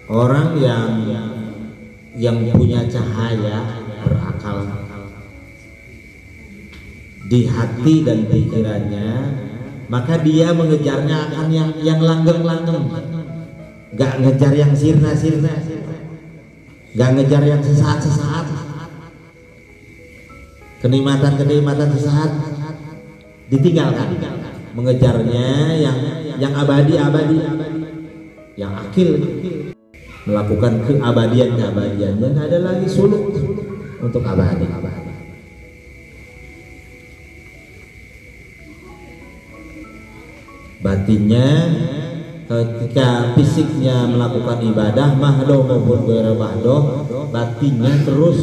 Orang yang punya cahaya berakal di hati dan pikirannya, maka dia mengejarnya akan yang langgeng-langgeng, gak ngejar yang sirna-sirna, gak ngejar yang sesaat-sesaat, kenikmatan-kenikmatan sesaat ditinggalkan, mengejarnya yang abadi-abadi, yang akil, melakukan keabadian dan ada lagi suluk untuk abadi. Batinnya ketika fisiknya melakukan ibadah mahdoh maupun ghairu mahdoh, batinnya terus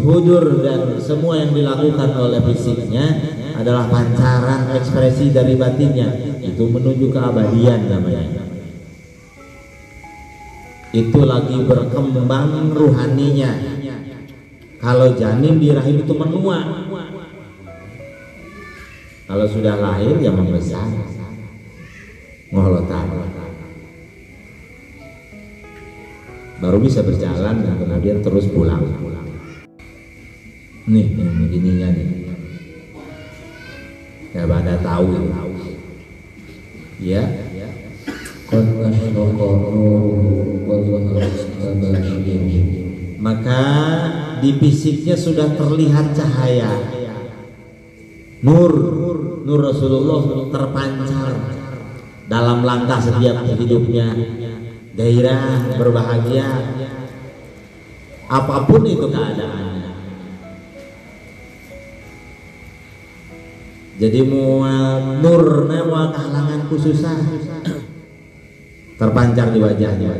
hujur, dan semua yang dilakukan oleh fisiknya adalah pancaran ekspresi dari batinnya, itu menuju keabadian namanya. Itu lagi berkembang ruhaninya. Kalau janin di rahim itu menua, kalau sudah lahir ya membesar, ngolotan, baru bisa berjalan dan kemudian terus pulang. Nih ininya nih, ya pada tahu ya. Maka di fisiknya sudah terlihat cahaya, nur Rasulullah terpancar dalam langkah setiap hidupnya, gairah berbahagia apapun itu keadaannya. Jadi mual nurna mual kalangan khususah terpancar di wajahnya.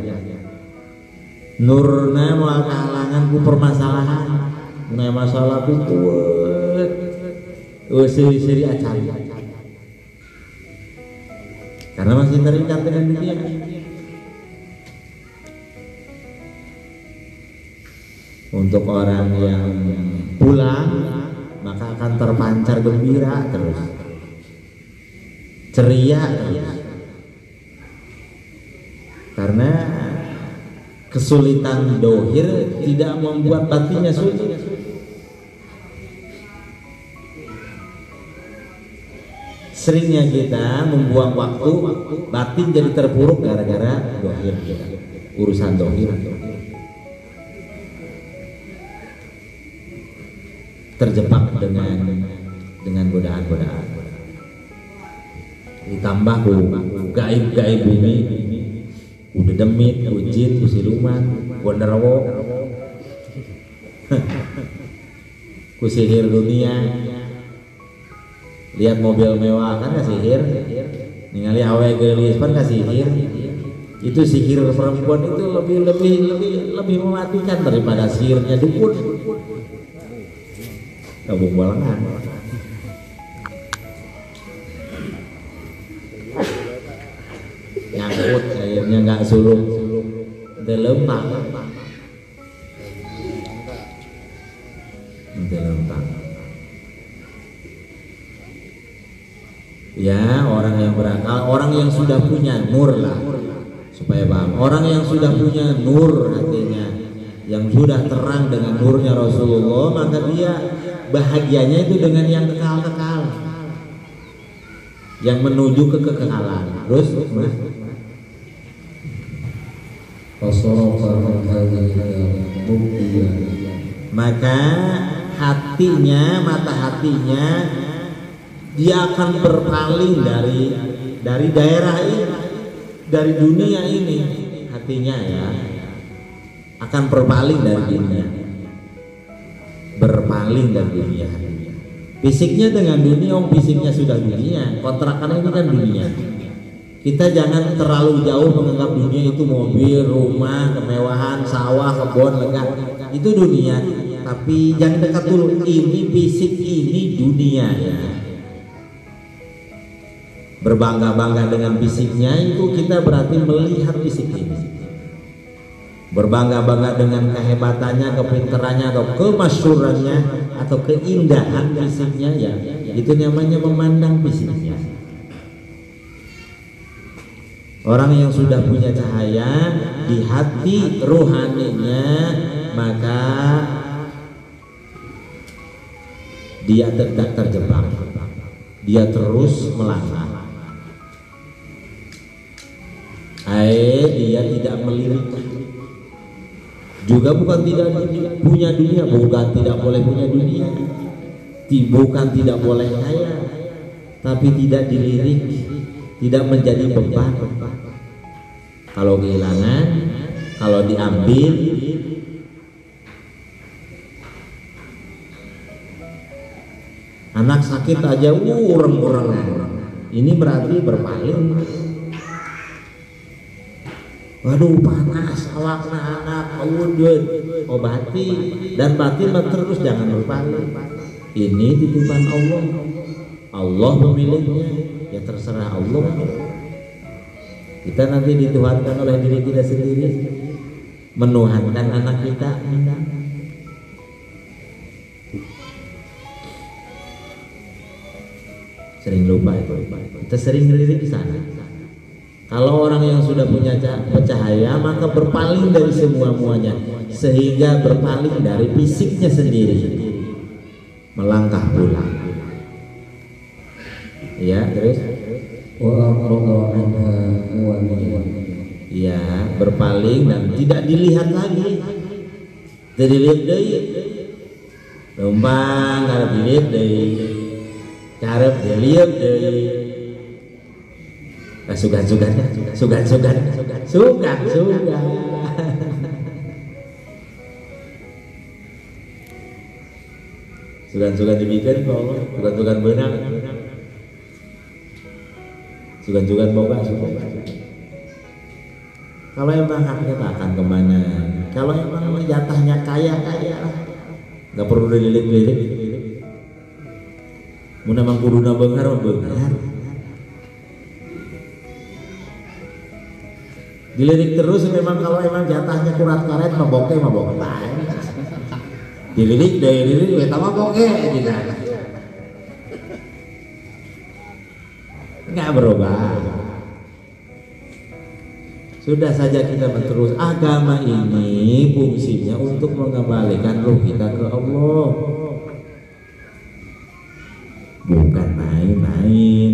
Nurna mual kalangan ku permasalahan, mengenai masalah itu siri-siri acan, karena masih terikat dengan dunia. Untuk orang yang pulang maka akan terpancar gembira terus, ceria terus, karena kesulitan dohir tidak membuat batinnya sulit. Seringnya kita membuang waktu, batin jadi terpuruk gara-gara dohir kita, urusan dohir, terjebak dengan godaan-godaan. Ditambah gaib-gaib ini, udah demit, ujin, kusiluman, gondarwo, kusihir dunia. Lihat mobil mewah kan kasihir, ningali awe gelis kan kasihir. Itu sihir perempuan itu lebih mematikan daripada sihirnya dukun. Gabung balangan. Nyangkut akhirnya nggak suluk, delempang. Ya, orang yang berakal, orang yang sudah punya nur lah, supaya paham. Orang yang sudah punya nur hatinya, yang sudah terang dengan nurnya Rasulullah, maka dia bahagianya itu dengan yang kekal-kekal, yang menuju ke kekekalan. Terus maka hatinya, mata hatinya dia akan berpaling dari daerah ini, dari dunia ini. Hatinya ya akan berpaling dari dunia, berpaling dari dunia. Fisiknya dengan dunia, fisiknya sudah dunia, kontrakan ini kan dunia. Kita jangan terlalu jauh menganggap dunia itu mobil, rumah, kemewahan, sawah, kebun, lega, itu dunia. Tapi jangan dekat dulu, ini fisik, ini dunia ya. Berbangga-bangga dengan fisiknya itu kita berarti melihat fisik ini. Berbangga-bangga dengan kehebatannya, kepintarannya, atau kemasyhurannya, atau keindahan fisiknya ya, itu namanya memandang fisiknya. Orang yang sudah punya cahaya di hati rohaninya, maka dia tidak terjebak, dia terus melangkah. Dia tidak melirik. Juga bukan tidak punya dunia, bukan tidak boleh punya dunia, bukan tidak boleh kaya, tapi tidak dilirik, tidak menjadi beban. Kalau kehilangan, kalau diambil, anak sakit aja ureng-urengan, ini berarti berpaling. Waduh panas awakna anak, awudun, obati dan batin terus, jangan berpaling. Ini titipan Allah, Allah pemiliknya, ya terserah Allah. Kita nanti dituhankan oleh diri kita sendiri, menuhankan anak kita. Sering lupa itu, kita sering ngelirik di sana. Kalau orang yang sudah punya cahaya, maka berpaling dari semua-muanya, sehingga berpaling dari fisiknya sendiri, melangkah pulang. Ya, terus ya, berpaling dan tidak dilihat lagi. Dilihat deui. Numpang karep dilihat deui. Karep dilihat deui. Sugan-sugan. Sugan-sugan dibikin kok, sugan-sugan beunang. Sugan-sugan boga. Kalau emang haknya tak akan kemana. Kalau emang jatahnya kaya lah, nggak perlu dililit-lilit. Mun emang kuduna beungar. Dilirik terus memang, kalau emang jatahnya kurat karet mah bokeh. Dilirik eta mah bokeh gitu. Nggak berubah. Sudah saja kita terus. Agama ini fungsinya untuk mengembalikan ruh kita ke Allah, bukan main-main,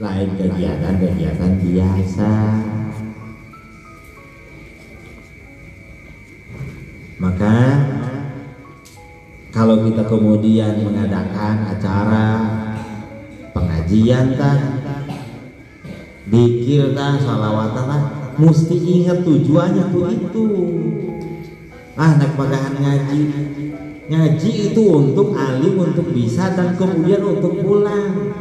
lain kegiatan biasa. Maka kalau kita kemudian mengadakan acara pengajian dikir salawatan mesti ingat tujuannya tuh itu. Naik pagahan ngaji itu untuk alim, untuk bisa, dan kemudian untuk pulang.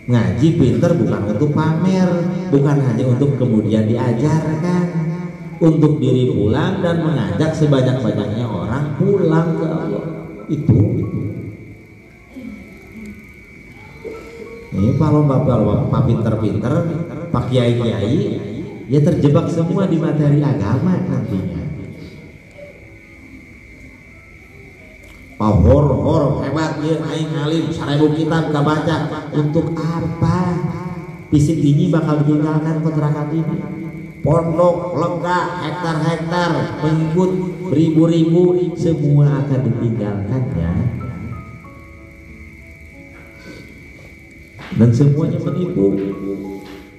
Ngaji pinter bukan untuk pamer, bukan hanya untuk kemudian diajarkan, untuk diri pulang dan mengajak sebanyak-banyaknya orang pulang ke Allah. Itu. Ini kalau bapak pinter-pinter, pak kiai-kiai, ya terjebak semua di materi agama nantinya. Hor hebat ya, aing alim 1000 kitab kabaca, untuk apa? Fisik ini bakal ditinggalkan kontrakan ini. Pondok lega hektar-hektar, pengikut beribu-ribu, semua akan ditinggalkan ya. Dan semuanya menipu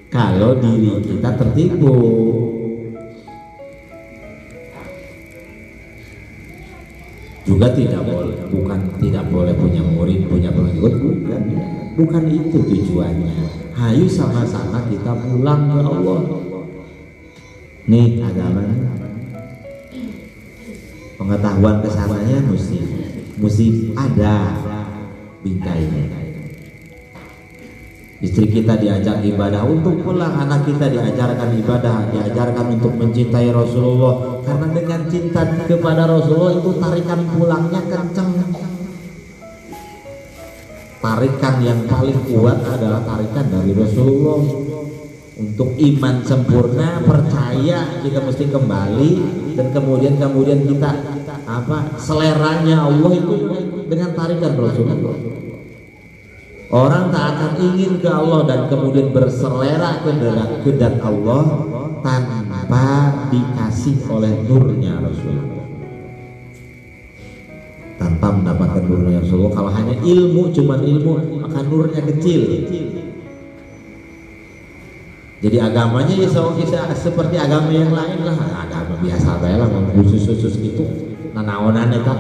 kalau diri kita tertipu. Juga tidak boleh, bukan tidak boleh punya murid, punya pengikut, bukan itu tujuannya. Hayu sama-sama kita pulang ke Allah. Nih agama, pengetahuan kesananya mesti ada bingkainya. Istri kita diajak ibadah untuk pulang, anak kita diajarkan ibadah, diajarkan untuk mencintai Rasulullah, karena dengan cinta kepada Rasulullah itu tarikan pulangnya kenceng. Tarikan yang paling kuat adalah tarikan dari Rasulullah. Untuk iman sempurna, percaya kita mesti kembali, dan kemudian kita seleranya Allah itu dengan tarikan Rasulullah. Orang tak akan ingin ke Allah dan kemudian berselera ke kehendak Allah tanpa dikasih oleh nurnya Rasulullah, tanpa mendapatkan nurnya Rasulullah. Kalau hanya ilmu, cuman ilmu, maka nurnya kecil. Jadi agamanya ya seperti agama yang lain lah, agama biasa aja lah, khusus gitu, nanaonan eta.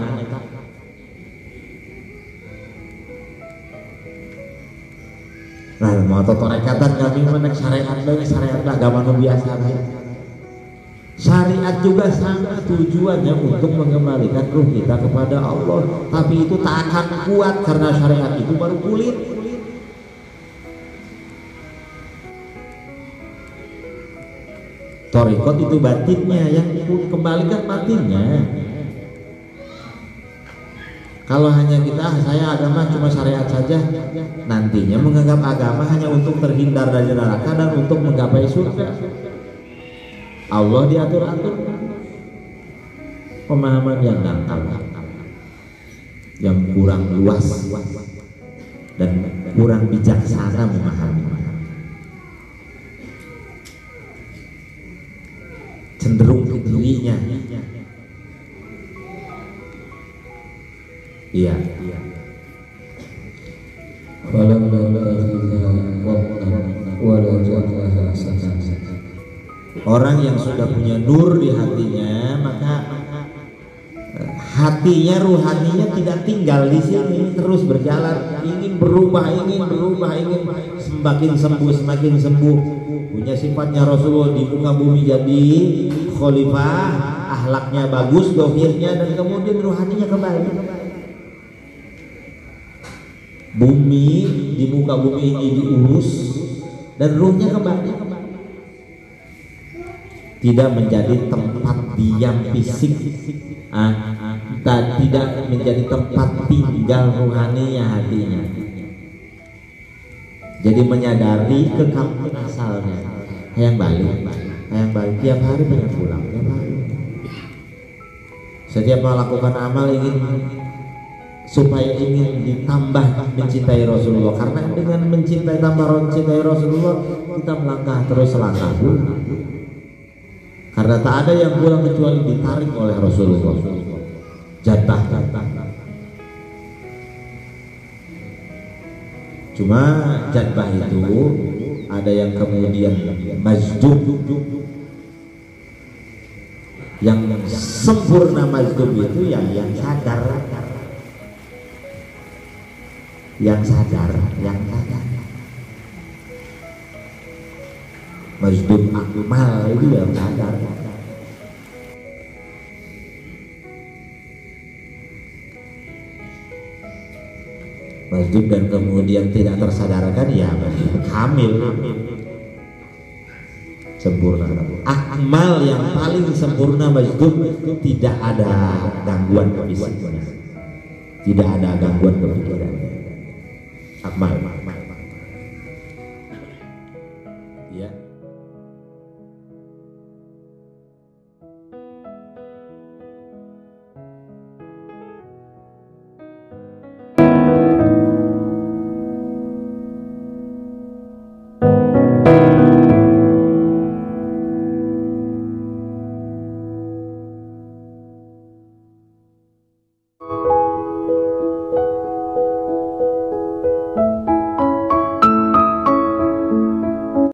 Nah, mau torekatan kami menek syariat agama nu biasa aja. Syariat juga sama tujuannya untuk mengembalikan ruh kita kepada Allah, tapi itu tak akan kuat karena syariat itu baru kulit. Torikot itu batinnya, yang kembalikan batinnya. Kalau hanya saya agama cuma syariat saja, nantinya menganggap agama hanya untuk terhindar dari neraka dan untuk menggapai surga. Allah diatur-atur. Pemahaman yang dangkal, yang kurang luas dan kurang bijaksana memahami. Cenderung ke dirinya. Iya. Orang yang sudah punya nur di hatinya, maka hatinya, ruhaninya tidak tinggal di sini, terus berjalan, ingin berubah, ingin semakin sembuh, punya sifatnya Rasulullah di muka bumi, jadi khalifah, akhlaknya bagus, dohirnya, dan kemudian ruhaninya kembali. Bumi di muka bumi ini diurus dan ruhnya kembali, tidak menjadi tempat diam fisik, tidak menjadi tempat tinggal ruhaninya, hatinya. Jadi menyadari kekampung asalnya, yang balik tiap hari pengen pulang, tiap hari. Setiap melakukan amal supaya ingin ditambah mencintai Rasulullah, karena dengan mencintai Rasulullah kita melangkah terus selangkah pulang, karena tak ada yang pulang kecuali ditarik oleh Rasulullah. Jatah. Cuma jatah itu ada yang kemudian majdub, yang sempurna majdub itu yang sadar. Yang sadar. Majdub akmal itu yang sadar. Majdub dan kemudian tidak tersadarkan, ya kamil, sempurna. Akmal yang paling sempurna majdub, tidak ada gangguan kefisiknya, tidak ada gangguan kepikiran.